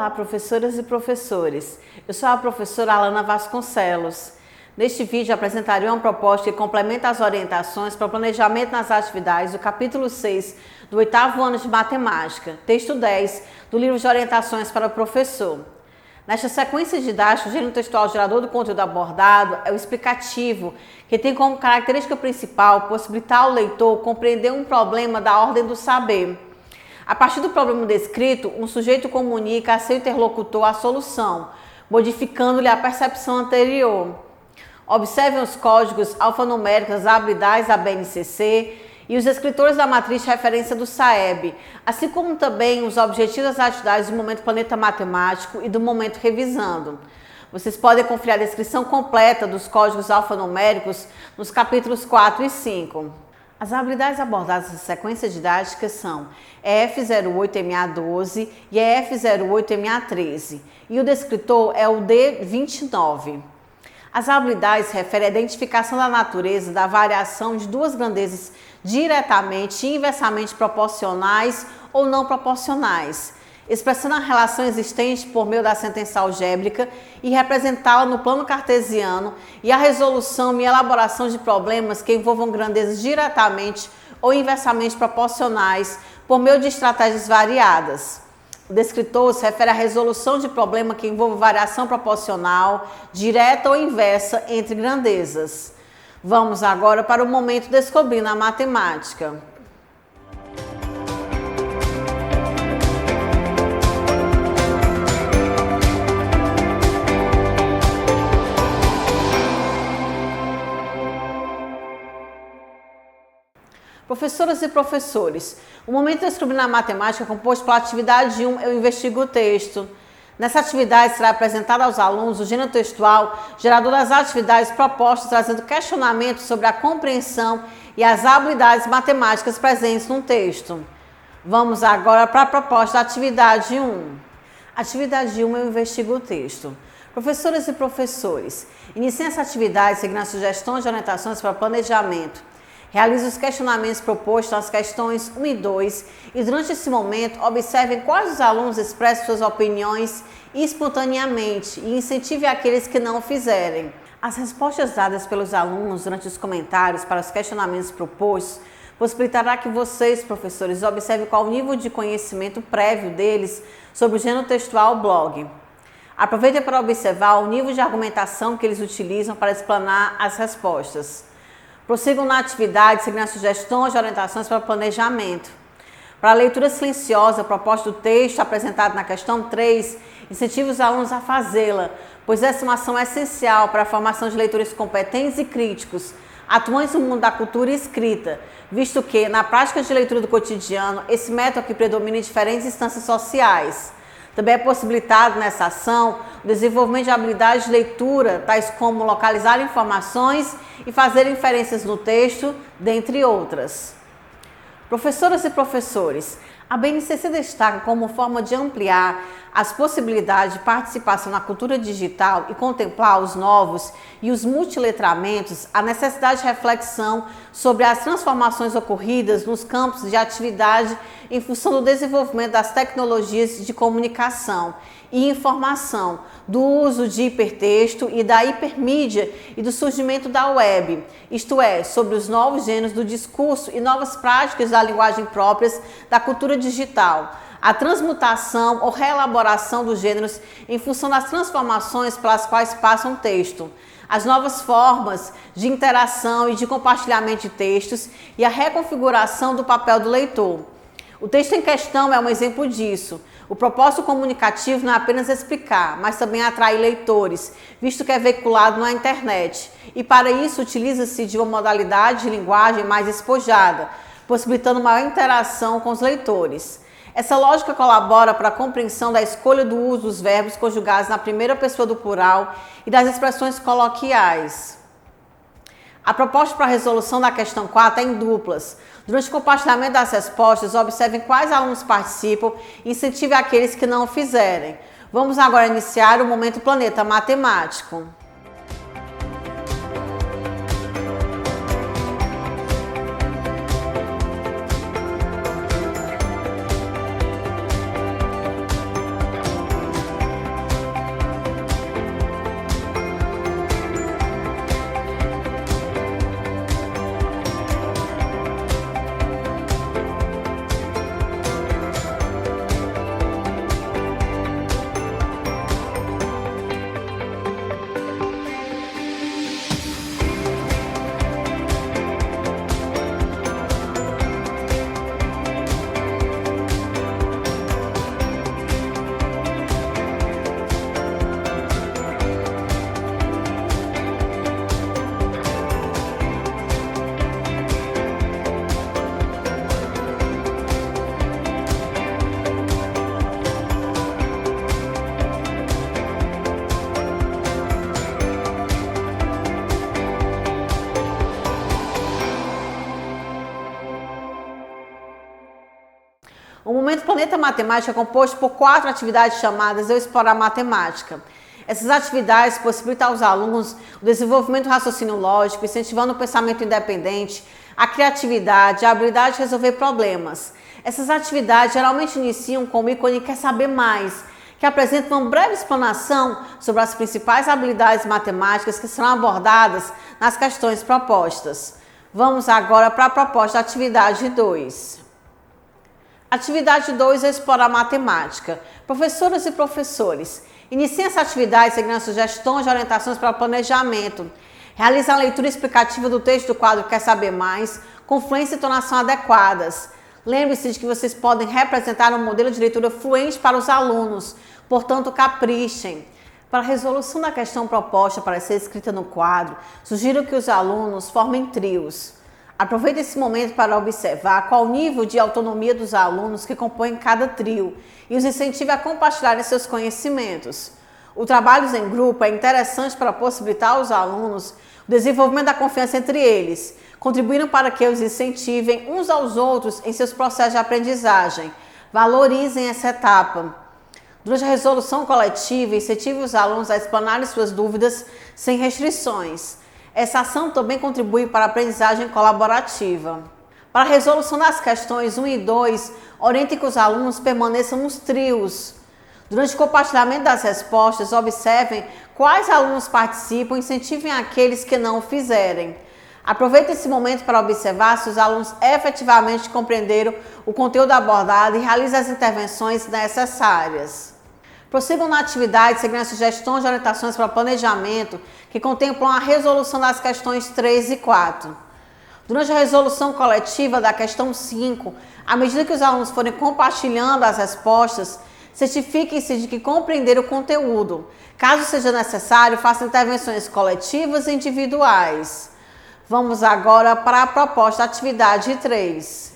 Olá, professoras e professores. Eu sou a professora Alana Vasconcelos. Neste vídeo apresentarei uma proposta que complementa as orientações para o planejamento nas atividades do capítulo 6 do 8º ano de matemática, texto 10 do livro de orientações para o professor. Nesta sequência didática, o gênero textual gerador do conteúdo abordado é o explicativo, que tem como característica principal possibilitar ao leitor compreender um problema da ordem do saber. A partir do problema descrito, um sujeito comunica a seu interlocutor a solução, modificando-lhe a percepção anterior. Observem os códigos alfanuméricos das habilidades da BNCC e os descritores da matriz de referência do SAEB, assim como também os objetivos das atividades do Momento Planeta Matemático e do Momento Revisando. Vocês podem conferir a descrição completa dos códigos alfanuméricos nos capítulos 4 e 5. As habilidades abordadas nessa sequência didática são EF08MA12 e EF08MA13, e o descritor é o D29. As habilidades referem à identificação da natureza da variação de duas grandezas diretamente e inversamente proporcionais ou não proporcionais, expressando a relação existente por meio da sentença algébrica e representá-la no plano cartesiano, e a resolução e elaboração de problemas que envolvam grandezas diretamente ou inversamente proporcionais por meio de estratégias variadas. O descritor se refere à resolução de problema que envolve variação proporcional, direta ou inversa entre grandezas. Vamos agora para o momento Descobrindo a Matemática. Professoras e professores, o momento Descobrindo a Matemática é composto pela atividade 1, Eu Investigo o Texto. Nessa atividade será apresentado aos alunos o gênero textual, gerador das atividades propostas, trazendo questionamentos sobre a compreensão e as habilidades matemáticas presentes no texto. Vamos agora para a proposta da atividade 1. Atividade 1, Eu Investigo o Texto. Professoras e professores, iniciem essa atividade seguindo as sugestões de orientações para planejamento. Realize os questionamentos propostos nas questões 1 e 2 e durante esse momento observem quais os alunos expressam suas opiniões espontaneamente e incentive aqueles que não o fizerem. As respostas dadas pelos alunos durante os comentários para os questionamentos propostos possibilitará que vocês, professores, observem qual o nível de conhecimento prévio deles sobre o gênero textual blog. Aproveitem para observar o nível de argumentação que eles utilizam para explanar as respostas. Prossigam na atividade, seguindo as sugestões de orientações para o planejamento. Para a leitura silenciosa, proposta do texto apresentado na questão 3, incentive os alunos a fazê-la, pois essa é uma ação essencial para a formação de leitores competentes e críticos, atuantes no mundo da cultura escrita, visto que, na prática de leitura do cotidiano, esse método que predomina em diferentes instâncias sociais. Também é possibilitado nessa ação o desenvolvimento de habilidades de leitura, tais como localizar informações e fazer inferências no texto, dentre outras. Professoras e professores, a BNCC destaca como forma de ampliar as possibilidades de participação na cultura digital e contemplar os novos e os multiletramentos, a necessidade de reflexão sobre as transformações ocorridas nos campos de atividade em função do desenvolvimento das tecnologias de comunicação e informação, do uso de hipertexto e da hipermídia e do surgimento da web, isto é, sobre os novos gêneros do discurso e novas práticas da linguagem próprias da cultura digital, a transmutação ou reelaboração dos gêneros em função das transformações pelas quais passa um texto, as novas formas de interação e de compartilhamento de textos e a reconfiguração do papel do leitor. O texto em questão é um exemplo disso. O propósito comunicativo não é apenas explicar, mas também atrair leitores, visto que é veiculado na internet. E para isso utiliza-se de uma modalidade de linguagem mais despojada, possibilitando maior interação com os leitores. Essa lógica colabora para a compreensão da escolha do uso dos verbos conjugados na primeira pessoa do plural e das expressões coloquiais. A proposta para a resolução da questão 4 é em duplas. Durante o compartilhamento das respostas, observem quais alunos participam e incentive aqueles que não o fizerem. Vamos agora iniciar o momento Planeta Matemático. O Momento Planeta Matemática é composto por 4 atividades chamadas Eu Explorar Matemática. Essas atividades possibilitam aos alunos o desenvolvimento do raciocínio lógico, incentivando o pensamento independente, a criatividade, a habilidade de resolver problemas. Essas atividades geralmente iniciam com o ícone Quer Saber Mais, que apresenta uma breve explanação sobre as principais habilidades matemáticas que serão abordadas nas questões propostas. Vamos agora para a proposta da atividade 2. Atividade 2 é explorar matemática. Professoras e professores, iniciem essa atividade seguindo as sugestões e orientações para o planejamento. Realize a leitura explicativa do texto do quadro Quer Saber Mais, com fluência e entonação adequadas. Lembre-se de que vocês podem representar um modelo de leitura fluente para os alunos, portanto, caprichem. Para a resolução da questão proposta para ser escrita no quadro, sugiro que os alunos formem trios. Aproveite esse momento para observar qual o nível de autonomia dos alunos que compõem cada trio e os incentive a compartilharem seus conhecimentos. O trabalho em grupo é interessante para possibilitar aos alunos o desenvolvimento da confiança entre eles, contribuindo para que os incentivem uns aos outros em seus processos de aprendizagem. Valorizem essa etapa. Durante a resolução coletiva, incentive os alunos a explanarem suas dúvidas sem restrições. Essa ação também contribui para a aprendizagem colaborativa. Para a resolução das questões 1 e 2, oriente que os alunos permaneçam nos trios. Durante o compartilhamento das respostas, observem quais alunos participam e incentivem aqueles que não o fizerem. Aproveite esse momento para observar se os alunos efetivamente compreenderam o conteúdo abordado e realizem as intervenções necessárias. Prossigam na atividade seguindo as sugestões e orientações para o planejamento que contemplam a resolução das questões 3 e 4. Durante a resolução coletiva da questão 5, à medida que os alunos forem compartilhando as respostas, certifiquem-se de que compreenderam o conteúdo. Caso seja necessário, façam intervenções coletivas e individuais. Vamos agora para a proposta atividade 3.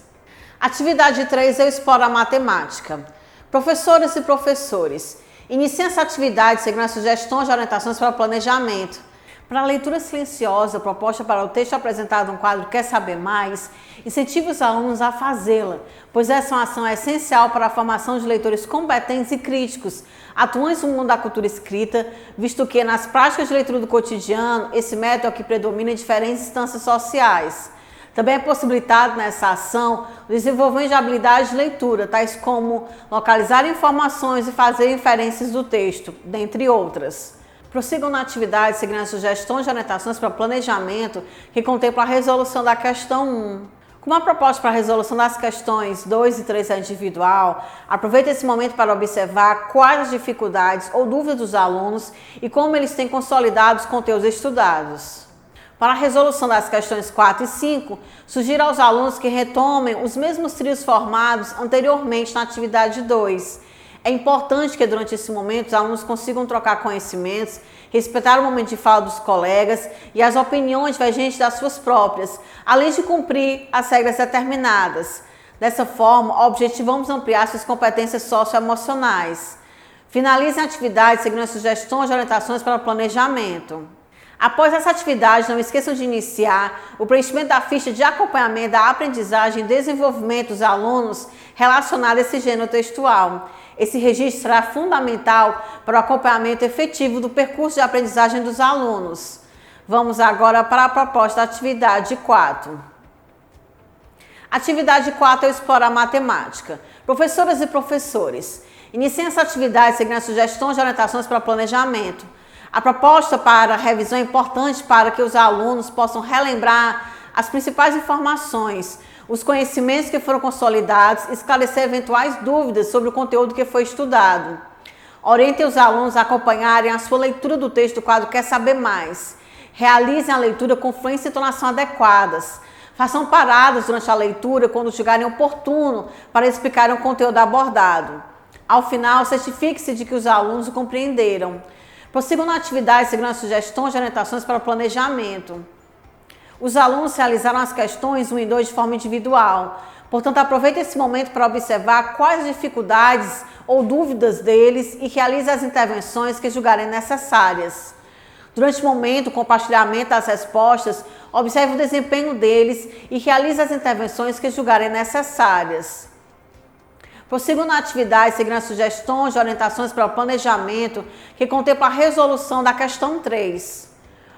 Atividade 3 é explorar matemática. Professoras e professores, iniciem essa atividade seguindo as sugestões e orientações para o planejamento. Para a leitura silenciosa proposta para o texto apresentado no quadro Quer Saber Mais, incentive os alunos a fazê-la, pois essa é uma ação essencial para a formação de leitores competentes e críticos, atuantes no mundo da cultura escrita, visto que nas práticas de leitura do cotidiano, esse método é o que predomina em diferentes instâncias sociais. Também é possibilitado nessa ação o desenvolvimento de habilidades de leitura, tais como localizar informações e fazer inferências do texto, dentre outras. Prossigam na atividade seguindo as sugestões e orientações para o planejamento que contempla a resolução da questão 1. Como a proposta para a resolução das questões 2 e 3 é individual, aproveite esse momento para observar quais as dificuldades ou dúvidas dos alunos e como eles têm consolidado os conteúdos estudados. Para a resolução das questões 4 e 5, sugiro aos alunos que retomem os mesmos trios formados anteriormente na atividade 2. É importante que durante esse momento os alunos consigam trocar conhecimentos, respeitar o momento de fala dos colegas e as opiniões divergentes das suas próprias, além de cumprir as regras determinadas. Dessa forma, objetivamos ampliar suas competências socioemocionais. Finalizem a atividade seguindo as sugestões e orientações para o planejamento. Após essa atividade, não esqueçam de iniciar o preenchimento da ficha de acompanhamento da aprendizagem e desenvolvimento dos alunos relacionada a esse gênero textual. Esse registro será fundamental para o acompanhamento efetivo do percurso de aprendizagem dos alunos. Vamos agora para a proposta da atividade 4. Atividade 4 é explorar matemática. Professoras e professores, iniciem essa atividade seguindo as sugestões e orientações para o planejamento. A proposta para a revisão é importante para que os alunos possam relembrar as principais informações, os conhecimentos que foram consolidados, esclarecer eventuais dúvidas sobre o conteúdo que foi estudado. Orientem os alunos a acompanharem a sua leitura do texto do quadro Quer Saber Mais. Realizem a leitura com fluência e entonação adequadas. Façam paradas durante a leitura quando julgarem oportuno para explicar o conteúdo abordado. Ao final, certifique-se de que os alunos o compreenderam. Prossigam na atividade seguindo as sugestões e orientações para o planejamento. Os alunos realizaram as questões 1 e 2 de forma individual. Portanto, aproveite esse momento para observar quais as dificuldades ou dúvidas deles e realize as intervenções que julgarem necessárias. Durante o momento, o compartilhamento das respostas, observe o desempenho deles e realize as intervenções que julgarem necessárias. Prossigo na atividade seguindo as sugestões de orientações para o planejamento que contempla a resolução da questão 3.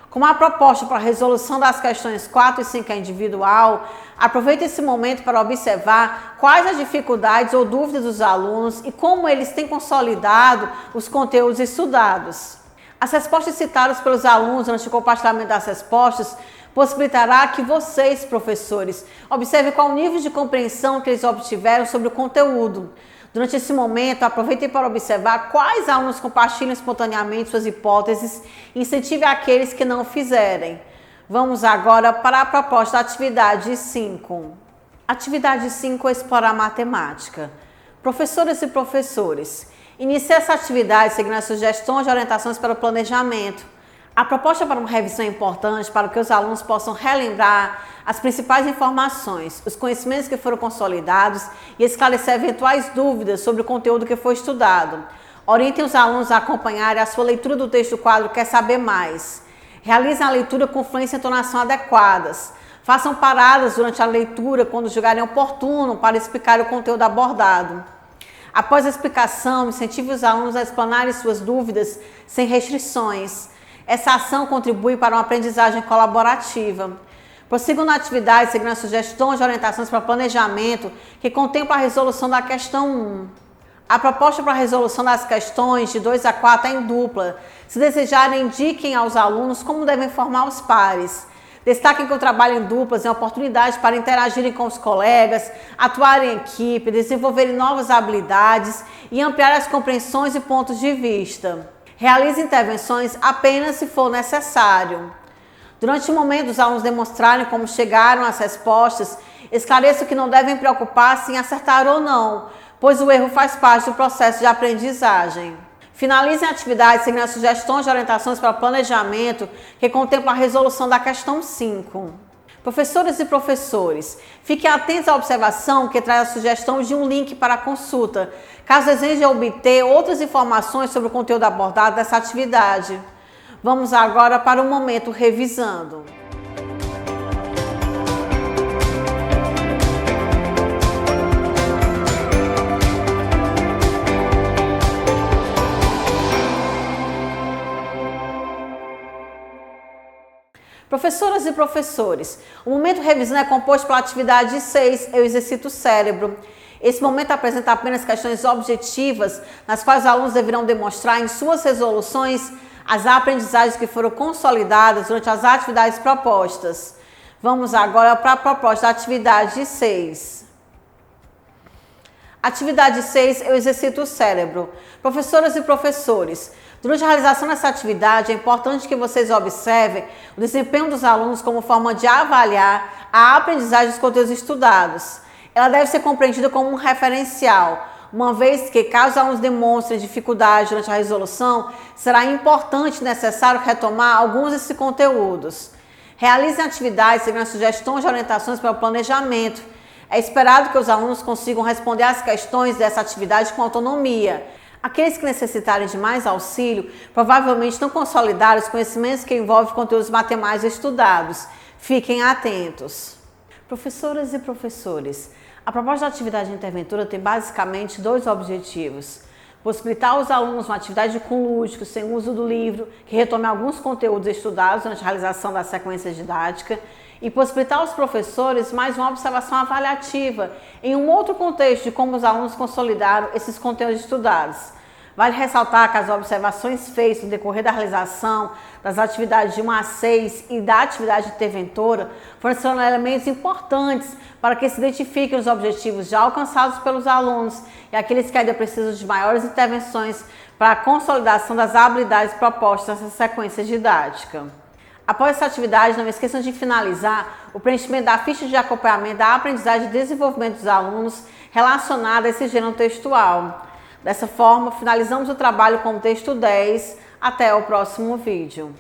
Como a proposta para a resolução das questões 4 e 5 é individual, aproveite esse momento para observar quais as dificuldades ou dúvidas dos alunos e como eles têm consolidado os conteúdos estudados. As respostas citadas pelos alunos durante o compartilhamento das respostas possibilitará que vocês, professores, observem qual o nível de compreensão que eles obtiveram sobre o conteúdo. Durante esse momento, aproveitem para observar quais alunos compartilham espontaneamente suas hipóteses e incentive aqueles que não fizerem. Vamos agora para a proposta da atividade 5. Atividade 5 é explorar matemática. Professoras e professores, inicie essa atividade seguindo as sugestões de orientações para o planejamento. A proposta para uma revisão é importante para que os alunos possam relembrar as principais informações, os conhecimentos que foram consolidados e esclarecer eventuais dúvidas sobre o conteúdo que foi estudado. Orientem os alunos a acompanharem a sua leitura do texto do quadro Quer Saber Mais. Realizem a leitura com fluência e entonação adequadas. Façam paradas durante a leitura quando julgarem oportuno para explicar o conteúdo abordado. Após a explicação, incentive os alunos a explanarem suas dúvidas sem restrições. Essa ação contribui para uma aprendizagem colaborativa. Prossigam na atividade seguindo as sugestões de orientações para planejamento que contempla a resolução da questão 1. A proposta para a resolução das questões de 2 a 4 é em dupla. Se desejarem, indiquem aos alunos como devem formar os pares. Destaquem que o trabalho em duplas é uma oportunidade para interagirem com os colegas, atuarem em equipe, desenvolverem novas habilidades e ampliar as compreensões e pontos de vista. Realize intervenções apenas se for necessário. Durante o momento, os alunos demonstrarem como chegaram às respostas, esclareçam que não devem preocupar-se em acertar ou não, pois o erro faz parte do processo de aprendizagem. Finalizem a atividade seguindo as sugestões de orientações para o planejamento que contempla a resolução da questão 5. Professoras e professores, fiquem atentos à observação que traz a sugestão de um link para a consulta, caso desejem obter outras informações sobre o conteúdo abordado dessa atividade. Vamos agora para o momento revisando. Professoras e professores, o momento revisando é composto pela atividade 6, eu exercito o cérebro. Esse momento apresenta apenas questões objetivas, nas quais os alunos deverão demonstrar em suas resoluções as aprendizagens que foram consolidadas durante as atividades propostas. Vamos agora para a proposta da atividade 6. Atividade 6, eu exercito o cérebro. Professoras e professores, durante a realização dessa atividade, é importante que vocês observem o desempenho dos alunos como forma de avaliar a aprendizagem dos conteúdos estudados. Ela deve ser compreendida como um referencial, uma vez que, caso os alunos demonstrem dificuldade durante a resolução, será importante e necessário retomar alguns desses conteúdos. Realizem atividades seguindo as sugestões de orientações para o planejamento. É esperado que os alunos consigam responder às questões dessa atividade com autonomia. Aqueles que necessitarem de mais auxílio provavelmente não consolidaram os conhecimentos que envolvem conteúdos matemáticos estudados. Fiquem atentos. Professoras e professores, a proposta da atividade interventora tem basicamente 2 objetivos. Possibilitar aos alunos uma atividade com lúdico, sem uso do livro, que retome alguns conteúdos estudados durante a realização da sequência didática, e possibilitar aos professores mais uma observação avaliativa em um outro contexto de como os alunos consolidaram esses conteúdos estudados. Vale ressaltar que as observações feitas no decorrer da realização das atividades de 1 a 6 e da atividade interventora foram elementos importantes para que se identifiquem os objetivos já alcançados pelos alunos e aqueles que ainda precisam de maiores intervenções para a consolidação das habilidades propostas nessa sequência didática. Após essa atividade, não esqueçam de finalizar o preenchimento da ficha de acompanhamento da aprendizagem e desenvolvimento dos alunos relacionada a esse gênero textual. Dessa forma, finalizamos o trabalho com o texto 10. Até o próximo vídeo.